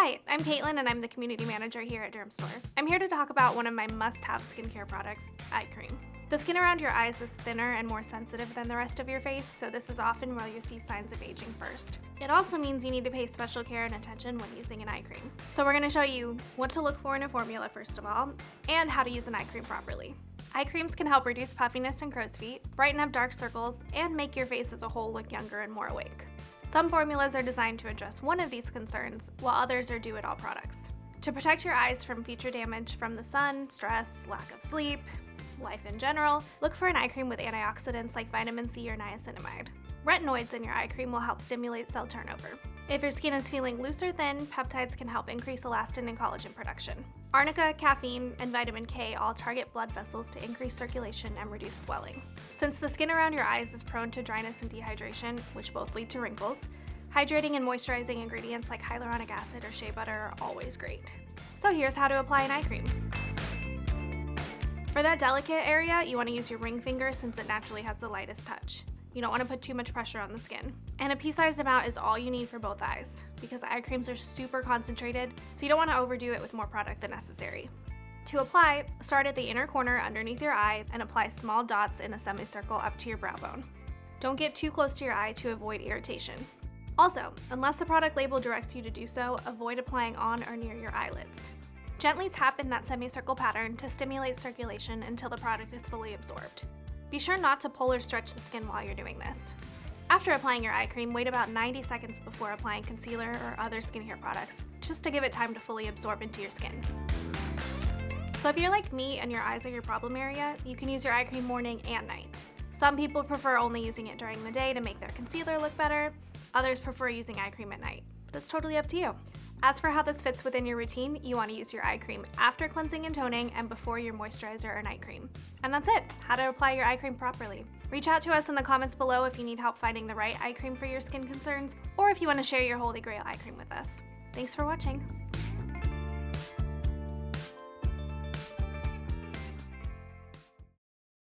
Hi, I'm Caitlin and I'm the community manager here at Dermstore. I'm here to talk about one of my must-have skincare products, eye cream. The skin around your eyes is thinner and more sensitive than the rest of your face, so this is often where you see signs of aging first. It also means you need to pay special care and attention when using an eye cream. So we're going to show you what to look for in a formula first of all, and how to use an eye cream properly. Eye creams can help reduce puffiness and crow's feet, brighten up dark circles, and make your face as a whole look younger and more awake. Some formulas are designed to address one of these concerns, while others are do-it-all products. To protect your eyes from future damage from the sun, stress, lack of sleep, life in general, look for an eye cream with antioxidants like vitamin C or niacinamide. Retinoids in your eye cream will help stimulate cell turnover. If your skin is feeling loose or thin, peptides can help increase elastin and collagen production. Arnica, caffeine, and vitamin K all target blood vessels to increase circulation and reduce swelling. Since the skin around your eyes is prone to dryness and dehydration, which both lead to wrinkles, hydrating and moisturizing ingredients like hyaluronic acid or shea butter are always great. So here's how to apply an eye cream. For that delicate area, you want to use your ring finger since it naturally has the lightest touch. You don't want to put too much pressure on the skin. And a pea-sized amount is all you need for both eyes, because eye creams are super concentrated, so you don't want to overdo it with more product than necessary. To apply, start at the inner corner underneath your eye and apply small dots in a semicircle up to your brow bone. Don't get too close to your eye to avoid irritation. Also, unless the product label directs you to do so, avoid applying on or near your eyelids. Gently tap in that semicircle pattern to stimulate circulation until the product is fully absorbed. Be sure not to pull or stretch the skin while you're doing this. After applying your eye cream, wait about 90 seconds before applying concealer or other skincare products, just to give it time to fully absorb into your skin. So if you're like me and your eyes are your problem area, you can use your eye cream morning and night. Some people prefer only using it during the day to make their concealer look better. Others prefer using eye cream at night, but it's totally up to you. As for how this fits within your routine, you want to use your eye cream after cleansing and toning and before your moisturizer or night cream. And that's it, how to apply your eye cream properly. Reach out to us in the comments below if you need help finding the right eye cream for your skin concerns, or if you want to share your holy grail eye cream with us. Thanks for watching.